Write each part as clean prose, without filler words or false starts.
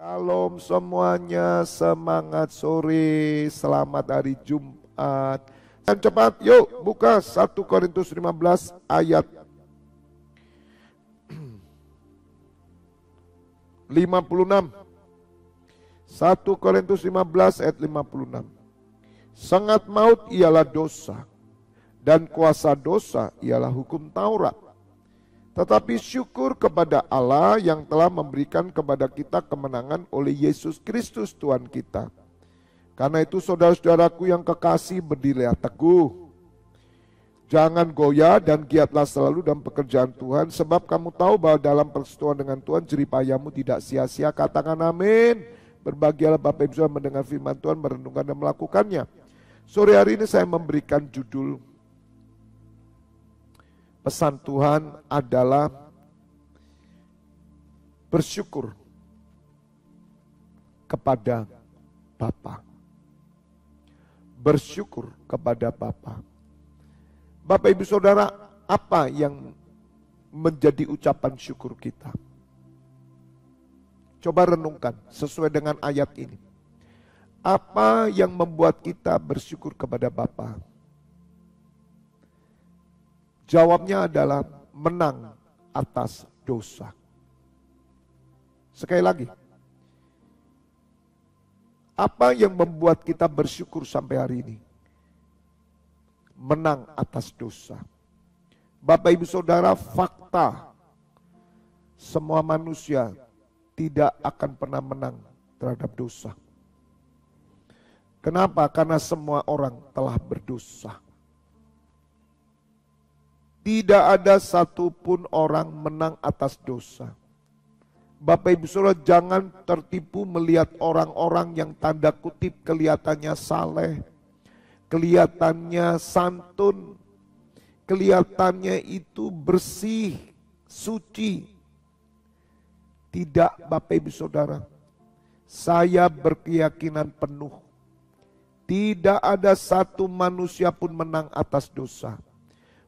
Shalom semuanya, semangat sore, selamat hari Jumat. Dan cepat, yuk buka 1 Korintus 15 ayat 56. 1 Korintus 15 ayat 56. Sengat maut ialah dosa, dan kuasa dosa ialah hukum Taurat. Tetapi syukur kepada Allah yang telah memberikan kepada kita kemenangan oleh Yesus Kristus Tuhan kita. Karena itu saudara-saudaraku yang kekasih, berdirilah teguh. Jangan goyah dan giatlah selalu dalam pekerjaan Tuhan, sebab kamu tahu bahwa dalam persekutuan dengan Tuhan jeripayamu tidak sia-sia. Katakan amin. Berbahagialah Bapak Ibu saudara mendengar firman Tuhan, merenungkan dan melakukannya. Sore hari ini saya memberikan judul, pesan Tuhan adalah bersyukur kepada Bapa. Bersyukur kepada Bapa. Bapak Ibu Saudara, apa yang menjadi ucapan syukur kita? Coba renungkan sesuai dengan ayat ini. Apa yang membuat kita bersyukur kepada Bapa? Jawabnya adalah menang atas dosa. Sekali lagi, apa yang membuat kita bersyukur sampai hari ini? Menang atas dosa. Bapak Ibu Saudara, fakta semua manusia tidak akan pernah menang terhadap dosa. Kenapa? Karena semua orang telah berdosa. Tidak ada satupun orang menang atas dosa. Bapak Ibu Saudara, jangan tertipu melihat orang-orang yang tanda kutip kelihatannya saleh, kelihatannya santun, kelihatannya itu bersih, suci. Tidak, Bapak Ibu Saudara. Saya berkeyakinan penuh, tidak ada satu manusia pun menang atas dosa.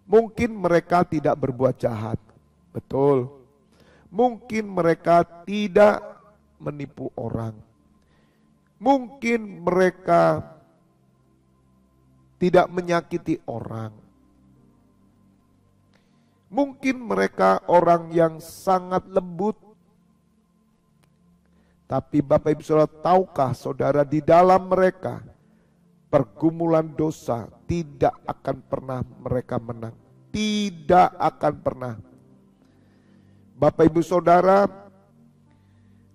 Mungkin mereka tidak berbuat jahat, betul. Mungkin mereka tidak menipu orang. Mungkin mereka tidak menyakiti orang. Mungkin mereka orang yang sangat lembut. Tapi Bapak Ibu Saudara, tahukah saudara di dalam mereka pergumulan dosa tidak akan pernah mereka menang. Tidak akan pernah. Bapak Ibu Saudara,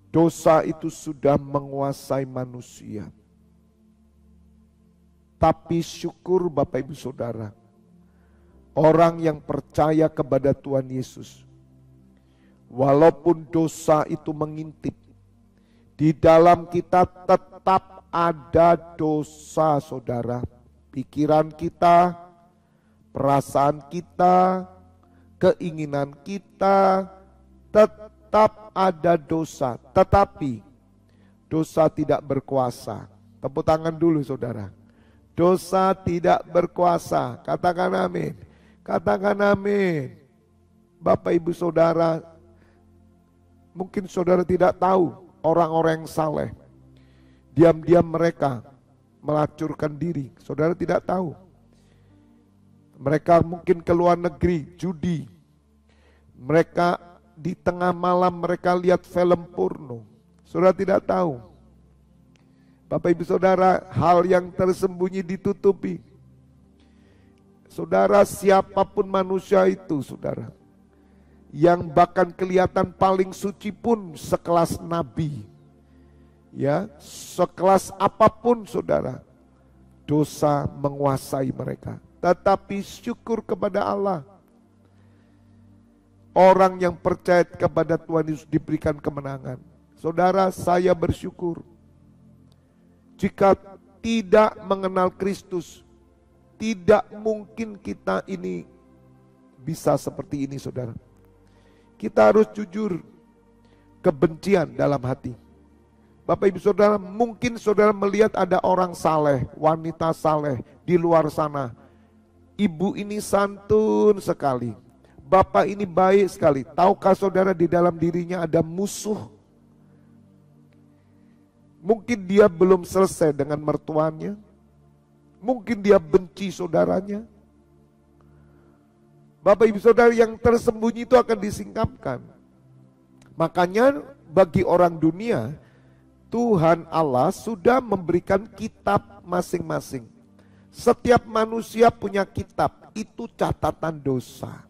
dosa itu sudah menguasai manusia. Tapi syukur Bapak Ibu Saudara, orang yang percaya kepada Tuhan Yesus, walaupun dosa itu mengintip, di dalam kita tetap ada dosa, saudara. Pikiran kita, perasaan kita, keinginan kita, tetap ada dosa. Tetapi dosa tidak berkuasa. Tepuk tangan dulu saudara. Dosa tidak berkuasa. Katakan amin. Katakan amin. Bapak Ibu Saudara, mungkin saudara tidak tahu orang-orang yang saleh. Diam-diam mereka melacurkan diri. Saudara tidak tahu. Mereka mungkin ke luar negeri, judi. Mereka di tengah malam mereka lihat film porno. Saudara tidak tahu. Bapak Ibu Saudara, hal yang tersembunyi ditutupi. Saudara, siapapun manusia itu, saudara, yang bahkan kelihatan paling suci pun sekelas nabi, ya, sekelas apapun saudara, dosa menguasai mereka. Tetapi syukur kepada Allah, orang yang percaya kepada Tuhan Yesus diberikan kemenangan. Saudara, saya bersyukur. Jika tidak mengenal Kristus, tidak mungkin kita ini bisa seperti ini, saudara. Kita harus jujur, kebencian dalam hati. Bapak Ibu Saudara, mungkin saudara melihat ada orang saleh, wanita saleh di luar sana. Ibu ini santun sekali. Bapak ini baik sekali. Tahukah saudara di dalam dirinya ada musuh? Mungkin dia belum selesai dengan mertuanya. Mungkin dia benci saudaranya. Bapak Ibu Saudara, yang tersembunyi itu akan disingkapkan. Makanya bagi orang dunia, Tuhan Allah sudah memberikan kitab masing-masing. Setiap manusia punya kitab, itu catatan dosa.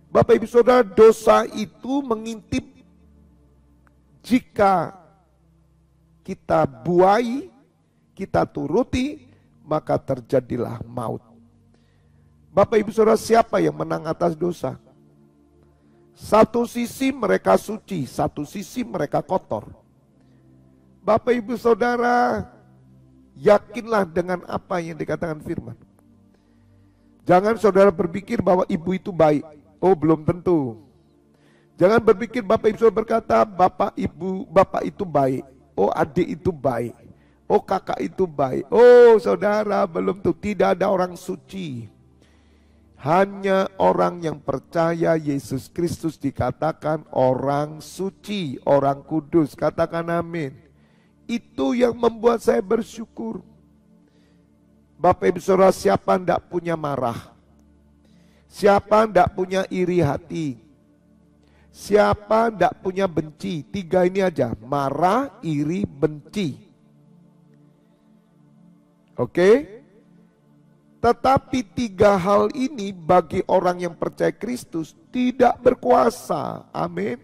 Bapak Ibu Saudara, dosa itu mengintip. Jika kita buai, kita turuti, maka terjadilah maut. Bapak Ibu Saudara, siapa yang menang atas dosa? Satu sisi mereka suci, satu sisi mereka kotor. Bapak Ibu Saudara, yakinlah dengan apa yang dikatakan firman. Jangan saudara berpikir bahwa ibu itu baik. Oh, belum tentu. Jangan berpikir Bapak Ibu Saudara berkata, bapak itu baik. Oh, adik itu baik. Oh, kakak itu baik. Oh, saudara, belum tentu. Tidak ada orang suci. Hanya orang yang percaya Yesus Kristus dikatakan orang suci, orang kudus. Katakan amin. Itu yang membuat saya bersyukur. Bapak Ibu Saudara, siapa tidak punya marah? Siapa tidak punya iri hati? Siapa tidak punya benci? 3 ini aja, marah, iri, benci. Oke? Tetapi 3 hal ini bagi orang yang percaya Kristus tidak berkuasa. Amin.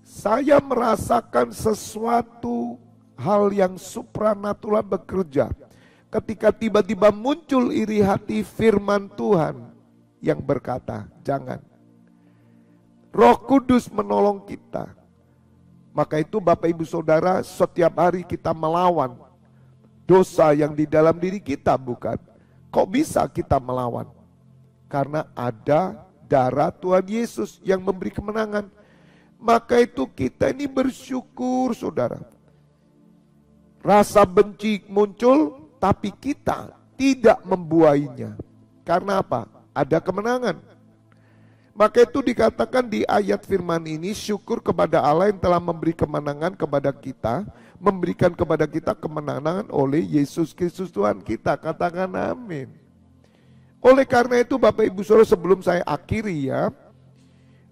Saya merasakan sesuatu hal yang supranatural bekerja ketika tiba-tiba muncul iri hati firman Tuhan yang berkata, jangan. Roh Kudus menolong kita. Maka itu Bapak Ibu Saudara, setiap hari kita melawan dosa yang di dalam diri kita, bukan? Kok bisa kita melawan? Karena ada darah Tuhan Yesus yang memberi kemenangan. Maka itu kita ini bersyukur, saudara. Rasa benci muncul, tapi kita tidak membuainya. Karena apa? Ada kemenangan. Maka itu dikatakan di ayat firman ini, syukur kepada Allah yang telah memberi kemenangan kepada kita, memberikan kepada kita kemenangan oleh Yesus Kristus Tuhan kita. Katakan amin. Oleh karena itu Bapak Ibu Saudara, sebelum saya akhiri ya,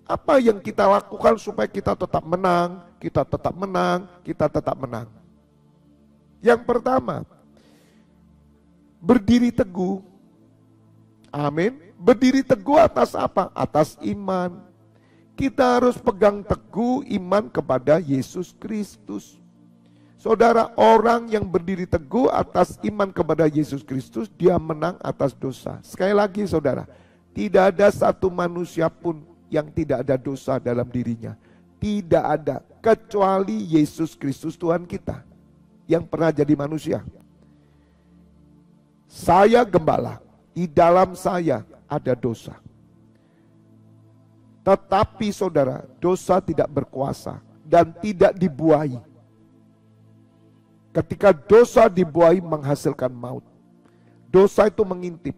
apa yang kita lakukan supaya kita tetap menang, kita tetap menang, kita tetap menang. Yang pertama, berdiri teguh. Amin. Berdiri teguh atas apa? Atas iman. Kita harus pegang teguh iman kepada Yesus Kristus. Saudara, orang yang berdiri teguh atas iman kepada Yesus Kristus, dia menang atas dosa. Sekali lagi saudara, tidak ada satu manusia pun yang tidak ada dosa dalam dirinya. Tidak ada, kecuali Yesus Kristus Tuhan kita yang pernah jadi manusia. Saya gembala, di dalam saya ada dosa. Tetapi saudara, dosa tidak berkuasa dan tidak dibuai. Ketika dosa dibuai menghasilkan maut. Dosa itu mengintip.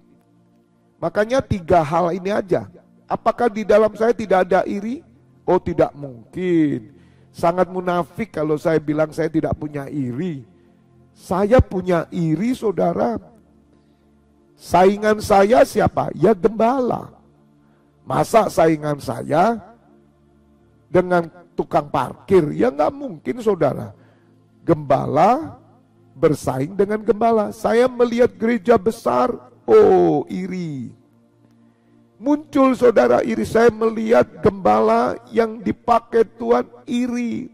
Makanya 3 hal ini aja. Apakah di dalam saya tidak ada iri? Oh, tidak mungkin. Sangat munafik kalau saya bilang saya tidak punya iri. Saya punya iri, saudara. Saingan saya siapa? Ya gembala. Masa saingan saya dengan tukang parkir? Ya nggak mungkin saudara. Gembala bersaing dengan gembala. Saya melihat gereja besar, oh iri. Muncul saudara iri, saya melihat gembala yang dipakai Tuhan iri.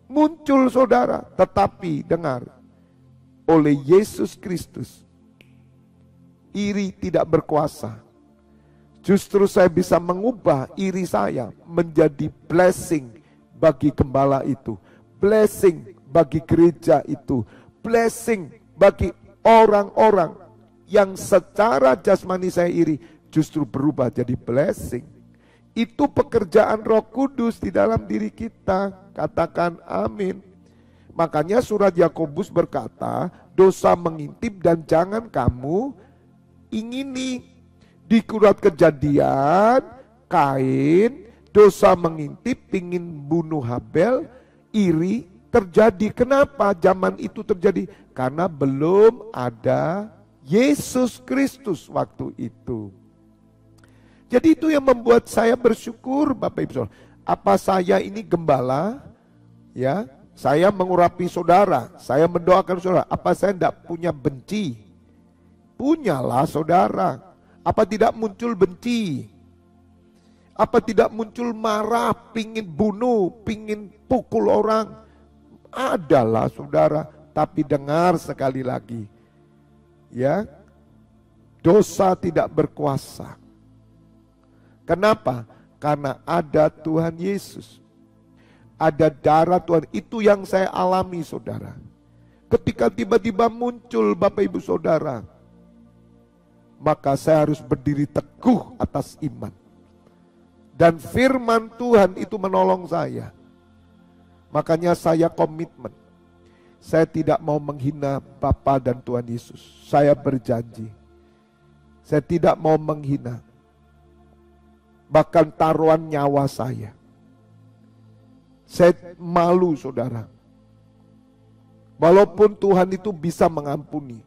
Muncul saudara, tetapi dengar, oleh Yesus Kristus, iri tidak berkuasa. Justru saya bisa mengubah iri saya menjadi blessing bagi gembala itu. Blessing bagi gereja itu. Blessing bagi orang-orang yang secara jasmani saya iri, justru berubah jadi blessing. Itu pekerjaan Roh Kudus di dalam diri kita. Katakan amin. Makanya surat Yakobus berkata, dosa mengintip dan jangan kamu ingini. Di surat Kejadian, Kain Dosa mengintip, pingin bunuh Habel, iri terjadi. Kenapa zaman itu terjadi? Karena belum ada Yesus Kristus waktu itu. Jadi itu yang membuat saya bersyukur, Bapak Ibu Saudara. Apa saya ini gembala, ya, saya mengurapi saudara, saya mendoakan saudara. Apa saya tidak punya benci? Punyalah saudara. Apa tidak muncul benci? Apa tidak muncul marah, pingin bunuh, pingin pukul orang? Adalah saudara, tapi dengar sekali lagi. Ya, dosa tidak berkuasa. Kenapa? Karena ada Tuhan Yesus. Ada darah Tuhan, itu yang saya alami saudara. Ketika tiba-tiba muncul Bapak Ibu Saudara, maka saya harus berdiri teguh atas iman. Dan firman Tuhan itu menolong saya. Makanya saya komitmen. Saya tidak mau menghina Bapa dan Tuhan Yesus. Saya berjanji. Saya tidak mau menghina. Bahkan taruhan nyawa saya. Saya malu saudara. Walaupun Tuhan itu bisa mengampuni.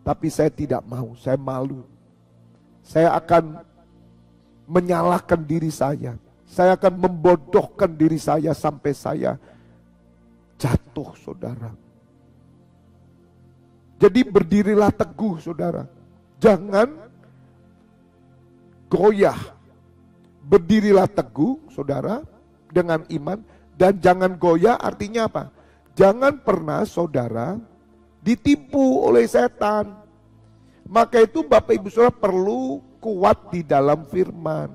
Tapi saya tidak mau, saya malu. Saya akan menyalahkan diri saya. Saya akan membodohkan diri saya sampai saya jatuh saudara. Jadi berdirilah teguh saudara. Jangan goyah. Berdirilah teguh saudara dengan iman. Dan jangan goyah artinya apa? Jangan pernah saudara ditipu oleh setan. Maka itu Bapak Ibu Saudara perlu kuat di dalam firman.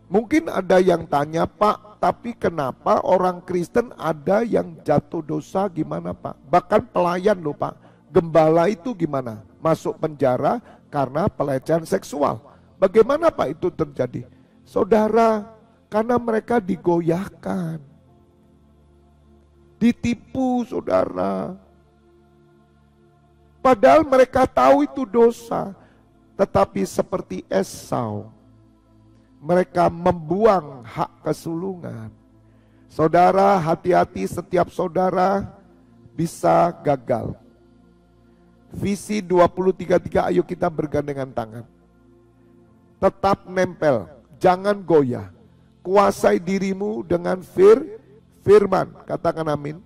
Mungkin ada yang tanya, Pak, tapi kenapa orang Kristen ada yang jatuh dosa gimana Pak? Bahkan pelayan loh Pak, gembala itu gimana? Masuk penjara karena pelecehan seksual. Bagaimana Pak itu terjadi? Saudara, karena mereka digoyahkan. Ditipu saudara. Padahal mereka tahu itu dosa. Tetapi seperti Esau, mereka membuang hak kesulungan. Saudara, hati-hati, setiap saudara bisa gagal. Visi 2033, ayo kita bergandengan tangan. Tetap nempel, jangan goyah. Kuasai dirimu dengan firman, katakan amin.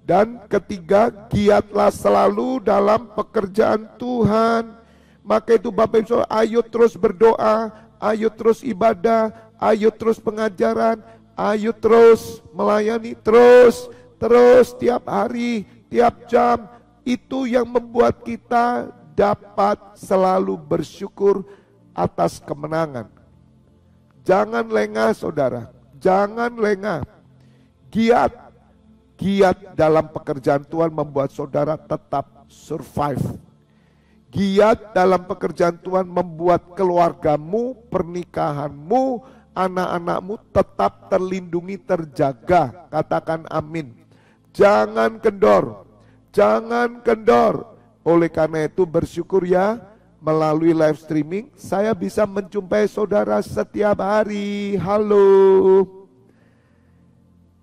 Dan ketiga, giatlah selalu dalam pekerjaan Tuhan. Maka itu Bapak Ibu Saudara, ayo terus berdoa, ayo terus ibadah, ayo terus pengajaran, ayo terus melayani, terus tiap hari, tiap jam. Itu yang membuat kita dapat selalu bersyukur atas kemenangan. Jangan lengah saudara, jangan lengah. Giat dalam pekerjaan Tuhan membuat saudara tetap survive. Giat dalam pekerjaan Tuhan membuat keluargamu, pernikahanmu, anak-anakmu tetap terlindungi, terjaga. Katakan amin. Jangan kendor, jangan kendor. Oleh karena itu bersyukur ya, melalui live streaming saya bisa menjumpai saudara setiap hari. Halo.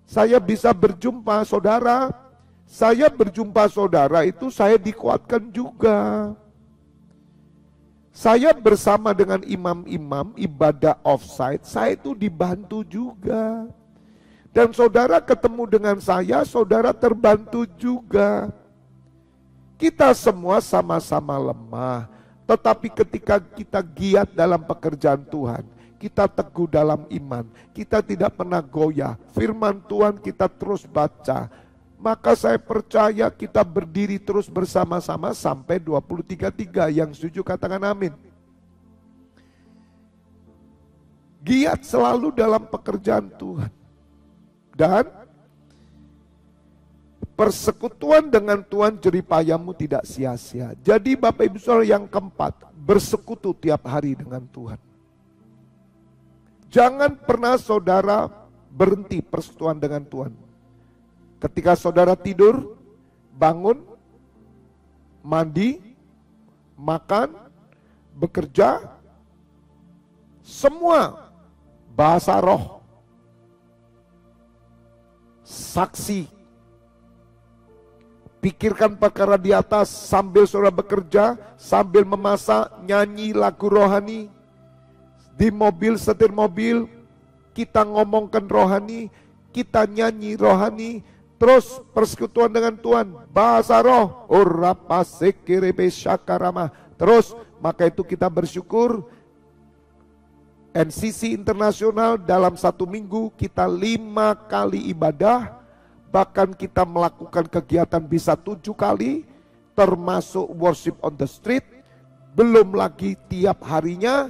Saya bisa berjumpa saudara. Saya berjumpa saudara itu saya dikuatkan juga. Saya bersama dengan imam-imam ibadah offsite, saya itu dibantu juga. Dan saudara ketemu dengan saya, saudara terbantu juga. Kita semua sama-sama lemah, tetapi ketika kita giat dalam pekerjaan Tuhan, kita teguh dalam iman, kita tidak pernah goyah, firman Tuhan kita terus baca, maka saya percaya kita berdiri terus bersama-sama sampai 2033. Yang setuju katakan amin. Giat selalu dalam pekerjaan Tuhan. Dan persekutuan dengan Tuhan jeripayamu tidak sia-sia. Jadi Bapak Ibu Saudara yang keempat, bersekutu tiap hari dengan Tuhan. Jangan pernah saudara berhenti persekutuan dengan Tuhan. Ketika saudara tidur, bangun, mandi, makan, bekerja, semua bahasa roh, saksi. Pikirkan perkara di atas sambil saudara bekerja, sambil memasak, nyanyi lagu rohani. Di mobil, setir mobil, kita ngomongkan rohani, kita nyanyi rohani. Terus persekutuan dengan Tuhan, bahasa roh, terus maka itu kita bersyukur. NCC Internasional dalam 1 minggu kita 5 kali ibadah. Bahkan kita melakukan kegiatan bisa 7 kali, termasuk worship on the street, belum lagi tiap harinya,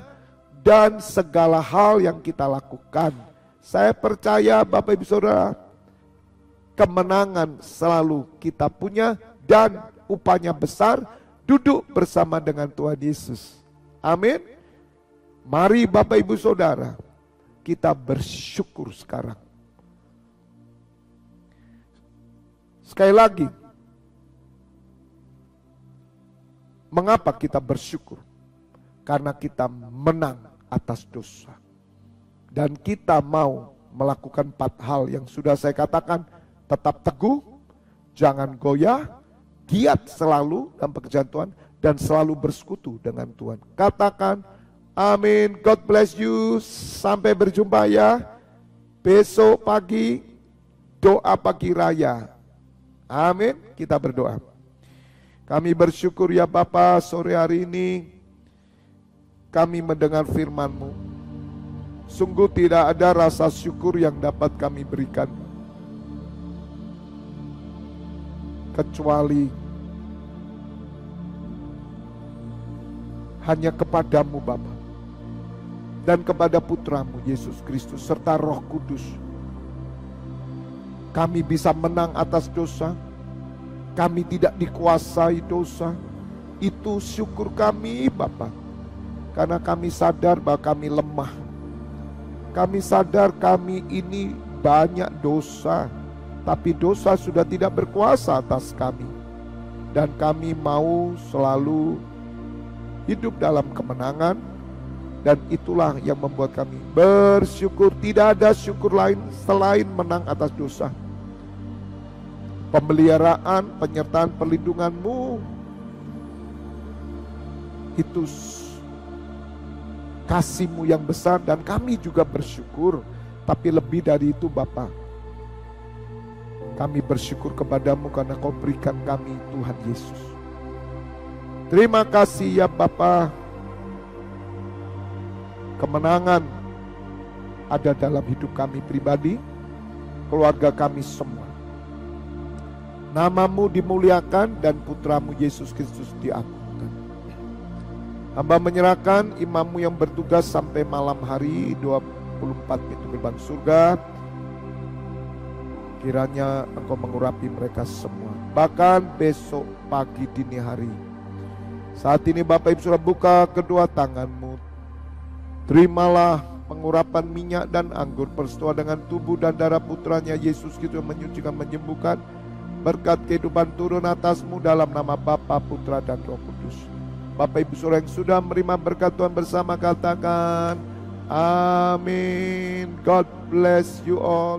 dan segala hal yang kita lakukan. Saya percaya Bapak Ibu Saudara, kemenangan selalu kita punya dan upahnya besar, duduk bersama dengan Tuhan Yesus. Amin. Mari Bapak Ibu Saudara, kita bersyukur sekarang. Sekali lagi, mengapa kita bersyukur? Karena kita menang atas dosa. Dan kita mau melakukan 4 hal yang sudah saya katakan. Tetap teguh, jangan goyah, giat selalu dalam pekerjaan Tuhan, dan selalu bersekutu dengan Tuhan. Katakan, amin, God bless you, sampai berjumpa ya. Besok pagi, doa pagi raya. Amin, kita berdoa. Kami bersyukur ya Bapa, sore hari ini kami mendengar firman-Mu. Sungguh tidak ada rasa syukur yang dapat kami berikan kecuali hanya kepadamu Bapa, dan kepada Putra-Mu Yesus Kristus serta Roh Kudus. Kami bisa menang atas dosa. Kami tidak dikuasai dosa. Itu syukur kami Bapa. Karena kami sadar bahwa kami lemah. Kami sadar kami ini banyak dosa. Tapi dosa sudah tidak berkuasa atas kami. Dan kami mau selalu hidup dalam kemenangan. Dan itulah yang membuat kami bersyukur. Tidak ada syukur lain selain menang atas dosa. Pemeliharaan, penyertaan, perlindungan-Mu, itu kasih-Mu yang besar, dan kami juga bersyukur. Tapi lebih dari itu Bapa, kami bersyukur kepadamu karena Kau berikan kami Tuhan Yesus. Terima kasih ya Bapa. Kemenangan ada dalam hidup kami pribadi, keluarga kami semua. Nama-Mu dimuliakan dan Putra-Mu Yesus Kristus diagungkan. Hamba menyerahkan imam-Mu yang bertugas sampai malam hari 24 pintu gerbang surga. Kiranya Engkau mengurapi mereka semua. Bahkan besok pagi dini hari. Saat ini Bapak Ibu Saudara, buka kedua tangan-Mu. Terimalah pengurapan minyak dan anggur persetua dengan tubuh dan darah Putranya Yesus Kristus yang menyucikan, menyembuhkan. Berkat kehidupan turun atas-Mu dalam nama Bapa, Putra, dan Roh Kudus. Bapak Ibu Saudara yang sudah menerima berkat Tuhan bersama, katakan amin. God bless you all.